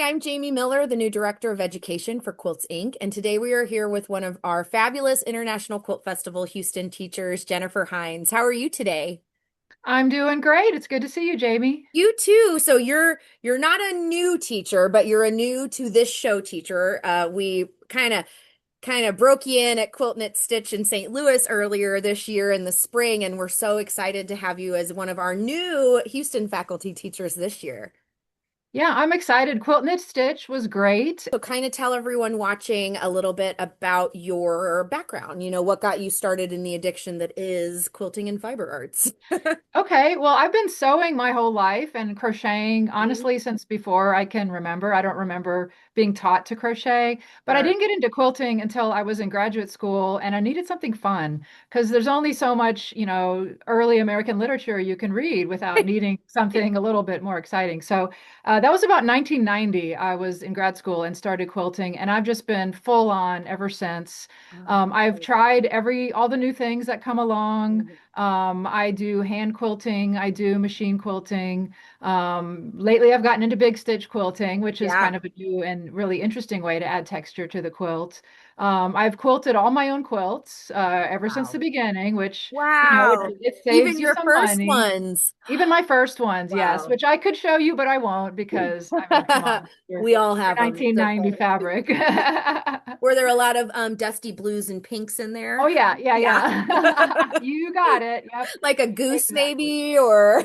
I'm Jamie Mueller, the new Director of Education for Quilts Inc. And today we are here with one of our fabulous International Quilt Festival Houston teachers, Jennifer Hynes. How are you today? I'm doing great. It's good to see you, Jamie. You too. So you're not a new teacher, but you're a new to this show teacher. We kind of broke you in at Quilt Knit Stitch in St. Louis earlier this year in the spring, and we're so excited to have you as one of our new Houston faculty teachers this year. Yeah, I'm excited. Quilt Knit Stitch was great. So kind of tell everyone watching a little bit about your background, what got you started in the addiction that is quilting and fiber arts. Okay, well, I've been sewing my whole life and crocheting, Mhm. honestly, since before I can remember. I don't remember being taught to crochet, but I Sure. didn't get into quilting until I was in graduate school and I needed something fun because there's only so much, early American literature you can read without needing something a little bit more exciting. So that was about 1990. I was in grad school and started quilting, and I've just been full on ever since. I've tried all the new things that come along. I do hand quilting, I do machine quilting. Lately, I've gotten into big stitch quilting, which is Yeah. kind of a new and really interesting way to add texture to the quilt. I've quilted all my own quilts ever since the Wow. beginning, which, Wow. it Even saves you your some first money. ones. Even my first ones, yes, Wow. which I could show you, but I won't because, I mean, come on, We all they're have them. It's 1990 okay. fabric. Were there a lot of dusty blues and pinks in Oh, there? yeah, yeah, Yeah. yeah. You got it. Yep, Like a goose exactly. maybe or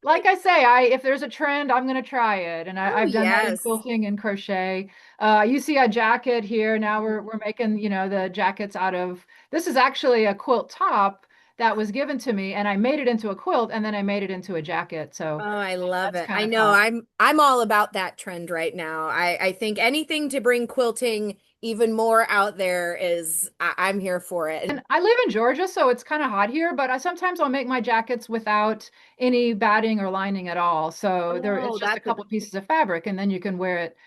Like I say, I if there's a trend, I'm gonna try it, and Oh I've done that in yes. quilting and crochet. You see a jacket here. Now we're Mhm. we're making the jackets out of. This is actually a quilt top that was given to me, and I made it into a quilt, and then I made it into a jacket. Oh, So I love that's it. kind I of know fun. I'm all about that trend right now. I think anything to bring quilting even more out there is I'm here for it. And I live in Georgia, so it's kind of hot here, but sometimes I'll make my jackets without any batting or lining at all. So it's Oh, just a that's a couple of pieces of fabric, and then you can wear it,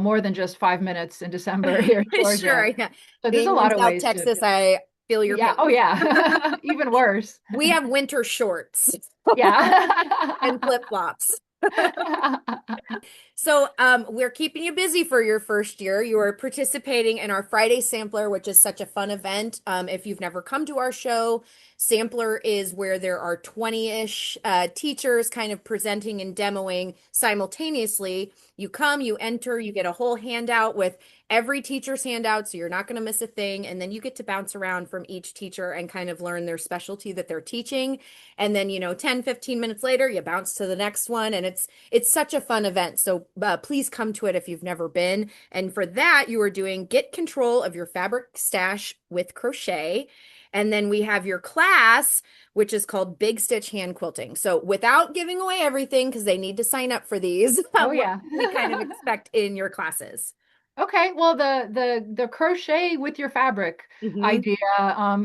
more than just 5 minutes in December here in sure, Georgia. yeah. So there's a Being in lot of South ways to, Texas, I feel your yeah, oh pain. yeah, even worse. We have winter shorts and Yeah. flip-flops. So, we're keeping you busy for your first year. You are participating in our Friday Sampler, which is such a fun event. If you've never come to our show, Sampler is where there are 20-ish teachers kind of presenting and demoing simultaneously. You come, you enter, you get a whole handout with every teacher's handout, so you're not going to miss a thing. And then you get to bounce around from each teacher and kind of learn their specialty that they're teaching. And then, 10, 15 minutes later, you bounce to the next one, and it's such a fun event. So please come to it if you've never been. And for that, you are doing Get Control of Your Fabric Stash with Crochet. And then we have your class, which is called Big Stitch Hand Quilting. So without giving away everything, because they need to sign up for these, Oh what yeah. can we kind of expect in your classes? Okay, well the crochet with your fabric Hmm. idea,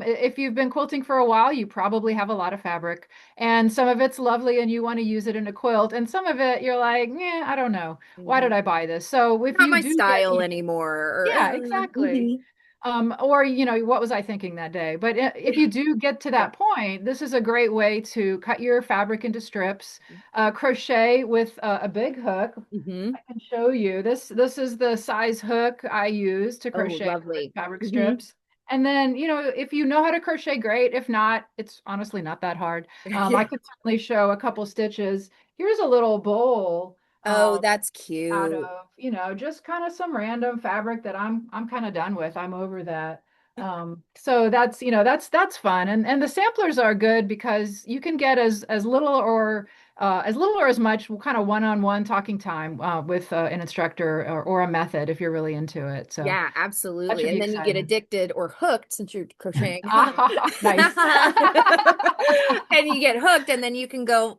if you've been quilting for a while, you probably have a lot of fabric, and some of it's lovely and you want to use it in a quilt, and some of it you're like, yeah, I don't know. Why did Hmm. I buy this? So if Not you my do get, style anymore. yeah, exactly. Mhm. Or, what was I thinking that day? But if you do get to Yeah. that point, this is a great way to cut your fabric into strips, crochet with a big hook. Hmm. I can show you. This is the size hook I use to Oh, crochet the lovely. fabric Hmm. strips. And then, if you know how to crochet, great. If not, it's honestly not that hard. I Yeah. could certainly show a couple stitches. Here's a little bowl. Oh, Um, that's Out cute. of, just kind of some random fabric that I'm kind of done with. I'm over that. So that's fun. And the samplers are good because you can get as little or as much kind of one-on-one talking time with an instructor or a method if you're really into it. So Yeah, that absolutely. should be And then you get exciting. addicted or hooked since you're crocheting at home. Ah, nice. And you get hooked and then you can go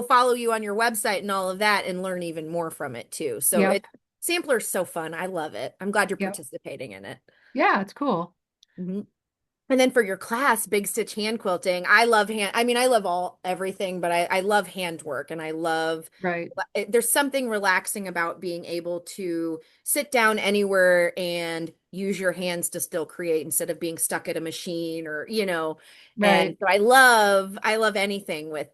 follow you on your website and all of that and learn even more from it too. So Yep. it Sampler's so fun. I love it. I'm glad you're Yep. participating in it. Yeah, it's cool. Mhm. And then for your class, Big Stitch Hand Quilting, I mean, I love everything, but I love handwork and I love, Right. there's something relaxing about being able to sit down anywhere and use your hands to still create instead of being stuck at a machine and Right. so I love anything with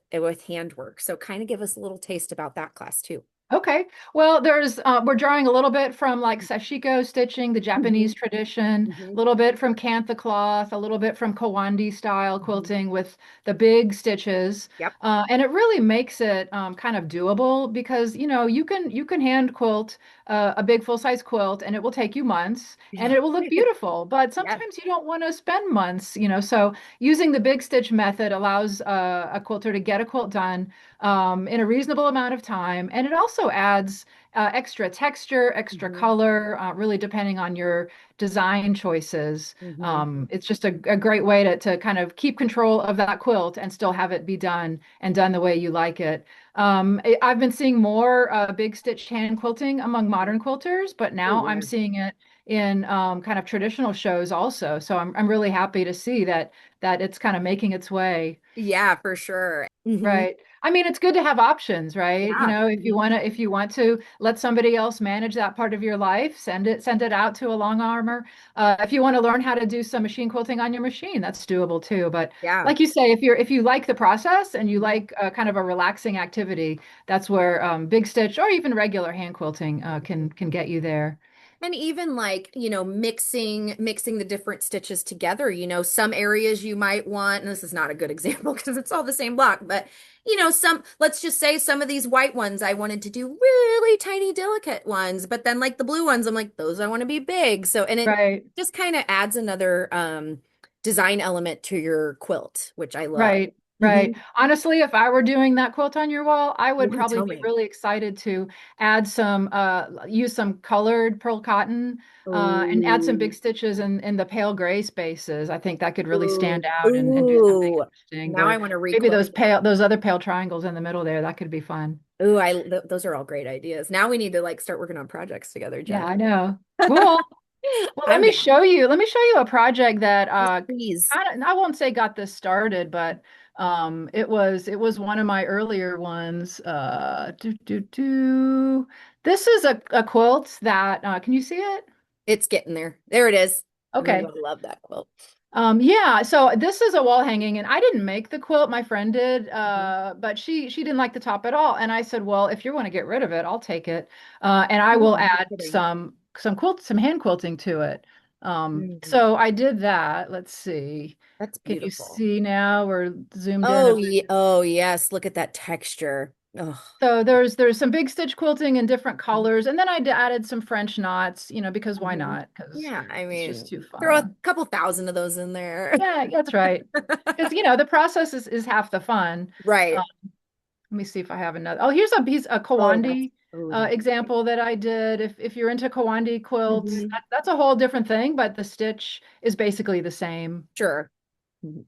handwork. So kind of give us a little taste about that class too. Okay. Well, there's we're drawing a little bit from like sashiko stitching, the Hmm. Japanese tradition, Hmm. a little bit from kantha cloth, a little bit from kawandi style Hmm. quilting with the big stitches. Yep. And it really makes it kind of doable because you can hand quilt a big full-size quilt and it will take you months and Yeah. it will look beautiful. But Yes. sometimes you don't want to spend months. So using the big stitch method allows a quilter to get a quilt done in a reasonable amount of time. And it also adds extra texture, extra Hmm. color, really depending on your design choices. Hmm. It's just a great way to kind of keep control of that quilt and still have it be done and done the way you like it. I've been seeing more big stitch hand quilting among modern quilters, but Oh now I'm yeah. seeing it in kind of traditional shows also. So I'm really happy to see that it's kind of making its way. Yeah, for sure. Hmm. Right. I mean, it's good to have options, right? Yeah. Hmm. If you want to let somebody else manage that part of your life, send it out to a long armor. If you want to learn how to do some machine quilting on your machine, that's doable too. But Yeah. like you say, if you like the process and you Mhm. like kind of a relaxing activity, that's where big stitch or even regular hand quilting can get you there. And even like, mixing the different stitches together, some areas you might want, and this is not a good example because it's all the same block, but let's just say some of these white ones I wanted to do really tiny, delicate ones, but then like the blue ones, I'm like, those I want to be big. So, and it Right. just kind of adds another design element to your quilt, which I love. Right, Hmm. right. Honestly, if I were doing that quilt on your wall, I would Ooh, probably tell be me. really excited to use some colored pearl cotton, and add some big Ooh, stitches in the pale gray spaces. I think that could really stand ooh, out and do something ooh. interesting. Now I Or want to maybe requilt. those other pale triangles in the middle there, that could be fun. Ooh, those are all great ideas. Now we need to like start working on projects together, Yeah, Jen. I know. Cool. Well, let I'm me down. show you. Let me show you a project that Yes, please. kind of I won't say got this started, but it was one of my earlier ones. This is a quilt that can you see it? It's getting there. There it is. Ooh, Okay. I love that quilt. Yeah, so this is a wall hanging, and I didn't make the quilt, my friend did, Mhm. but she didn't like the top at all. And I said, well, if you want to get rid of it, I'll take it, and I will Ooh, no add kidding. some hand quilting to it. Mhm. So I did that. Let's see. That's Can you beautiful. see now? We're zoomed in a Oh, bit. yeah. Oh, yes. Look at that texture. Oh. So there's some big stitch quilting in different colors, and then added some French knots, because why Mhm. not? Because Yeah, I it's just mean, too throw a fun. couple thousand of those in there. Yeah, that's right. Because the process is half the fun. Right. Let me see if I have another. Oh, here's a Kawandi That's great. example that I did. If you're into Kawandi quilts, Hmm. that's a whole different thing, but the stitch is basically the same. Sure. Mhm.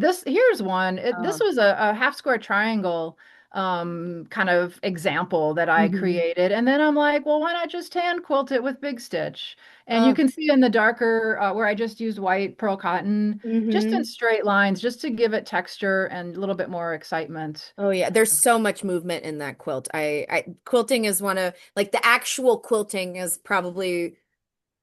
This here's one. This Oh. was a half square triangle kind of example that I Hmm. created, and then I'm like, well, why not just hand quilt it with big stitch? And you Oh. can see in the darker where I just used white pearl cotton, just in Hmm. straight lines, just to give it texture and a little bit more excitement. Oh yeah, there's so much movement in that quilt. I quilting is one of like the actual quilting is probably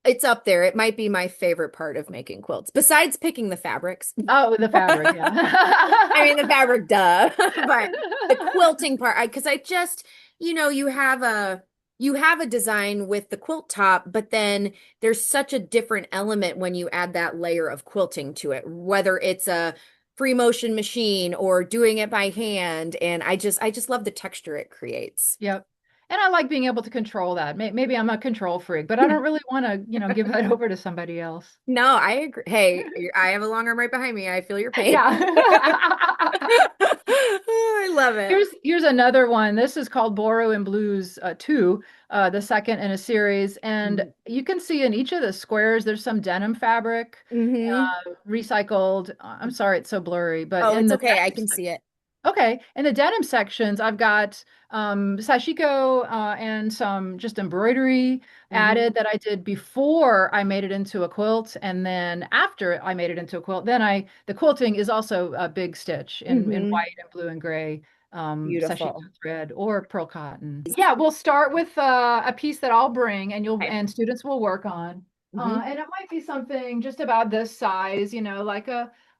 it's up there. It might be my favorite part of making quilts, besides picking the fabrics. Oh, the fabric, I yeah. mean the fabric, duh. But the quilting part, because I just, you have a design with the quilt top, but then there's such a different element when you add that layer of quilting to it, whether it's a free motion machine or doing it by hand. And I just love the texture it creates. Yep. And I like being able to control that. Maybe I'm a control freak, but I don't really want to, give that over to somebody else. No, I agree. Hey, I have a long arm right behind me. I feel your pain. Yeah. I love it. Here's another one. This is called Boro and Blues 2, the second in a series. And you can see in each of the squares, there's some denim fabric, Mm-hmm. recycled. I'm sorry, it's so blurry, but Oh, in it's the okay. I can see it. okay, in the denim sections, I've got sashiko and some just embroidery Hmm. added that I did before I made it into a quilt, and then after I made it into a quilt, then the quilting is also a big stitch in Hmm. white and blue and gray sashiko Beautiful. thread or pearl cotton. Yeah, we'll start with a piece that I'll bring Okay. and students will work on. Hmm. And it might be something just about this size, like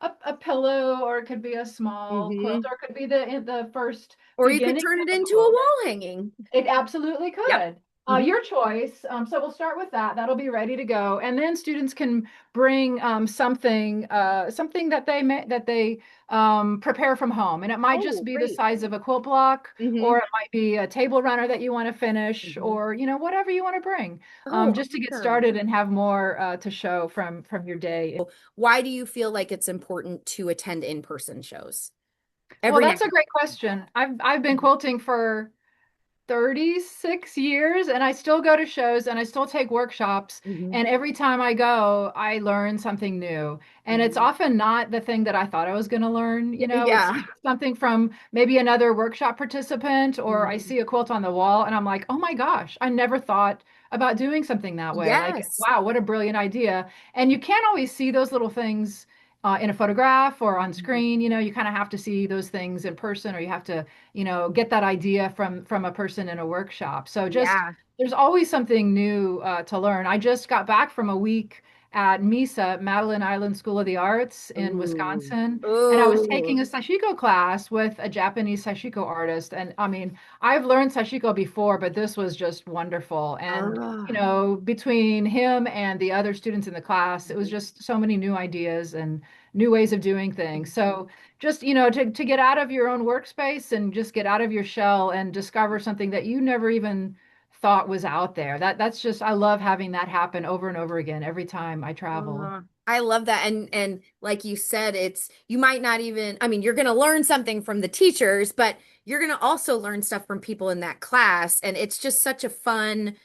a pillow, or it could be a small quilt, Hmm. or it could be the first Or you could beginning turn of it a into a quilt. wall hanging. It absolutely Yep. could. Hmm. Your choice. So we'll start with that. That'll be ready to go, and then students can bring something that they prepare from home, and it might just Oh, be the great. size of a quilt block, Hmm. or it might be a table runner that you want to finish, Hmm. or whatever you want to bring, Oh, just to get awesome. started and have more to show from your day. Why do you feel like it's important to attend in-person shows Well, every now that's a great question. I've been and quilting for 36 years, and I still go to shows and I still take workshops, then? and every time I go I learn something new, and it's Hmm. often not the thing that I thought I was going to learn. It's Yeah. something from maybe another workshop participant, or I Mhm. see a quilt on the wall and I'm like, oh my gosh, I never thought about doing something that way. Like, Yes. wow, what a brilliant idea. And you can't always see those little things in a photograph or on Mhm. screen. You kind of have to see those things in person, or you have to get that idea from a person in a workshop. So just Yeah. there's always something new to learn. I just got back from a week at MISA, Madeline Island School of the Arts in Ooh. Wisconsin, and I was taking Ooh. a sashiko class with a Japanese sashiko artist. And I mean, I've learned sashiko before, but this was just wonderful. And Ah. between him and the other students in the class, it was just so many new ideas and new ways of doing things. Mhm. So just to get out of your own workspace and just get out of your shell and discover something that you never even thought was out there. That's just, I love having that happen over and over again every time I travel. I love that. And like you said, it's you might not even, I mean, you're going to learn something from the teachers, but you're going to also learn stuff from people in that class. And it's just such a fun,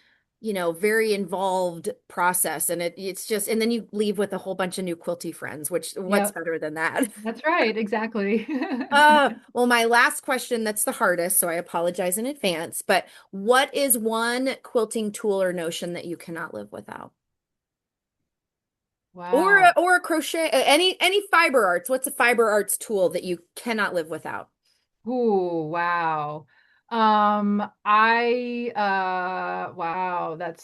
very involved process. And it's just, and then you leave with a whole bunch of new quilty friends, which what's Yep, better than that? that's right, exactly. Well, my last question, that's the hardest, so I apologize in advance. But what is one quilting tool or notion that you cannot live without? Wow. Or a crochet, any fiber arts. What's a fiber arts tool that you cannot live without? Ooh, wow. Wow,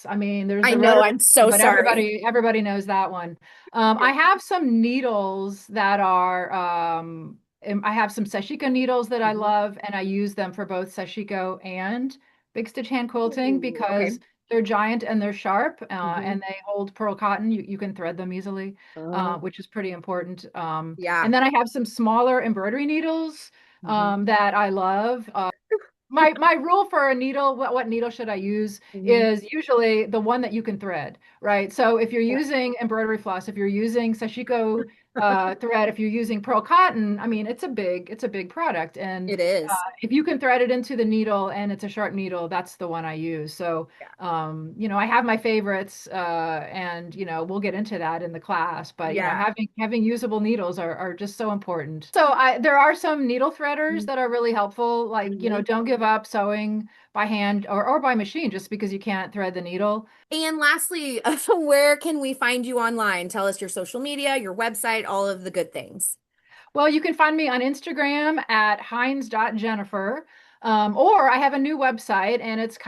I mean, there's I the know, rotary, I'm so but sorry. everybody knows that one. I Yep. have some needles that are, I have some sashiko needles that I Mhm. love, and I use them for both sashiko and big stitch hand quilting Ooh, okay. because they're giant and they're sharp, Hmm. and they hold pearl cotton. You can thread them easily, Oh, which is pretty important. yeah. And then I have some smaller embroidery needles Hmm. that I love. My rule for a needle, what needle should I use, Hmm. is usually the one that you can thread, right? So if you're using embroidery floss, if you're using sashiko thread, if you're using pearl cotton, I mean, it's a big product, and It is. if you can thread it into the needle and it's a sharp needle, that's the one I use. So Yeah. I have my favorites, and we'll get into that in the class. But Yeah. having usable needles are just so important. So there are some needle threaders that are really helpful. Like, Mhm. don't give up sewing by hand or by machine just because you can't thread the needle. And lastly, where can we find you online? Tell us your social media, your website, all of the good things. Well, you can find me on Instagram at Hines.Jennifer. Or I have a new website, and it's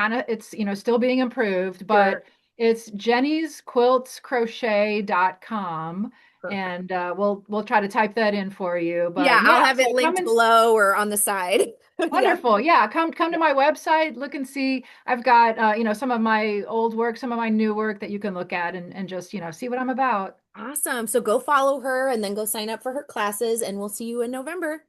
still being improved, but Sure. it's Jenny'sQuiltsCrochet.com. Perfect. And we'll try to type that in for you. Yeah, But yeah, I'll have so it come linked and below or on the side. Yeah. wonderful. Yeah, come to Yeah. my website, look and see. I've got some of my old work, some of my new work that you can look at, and just see what I'm about. Awesome. So go follow her and then go sign up for her classes, and we'll see you in November.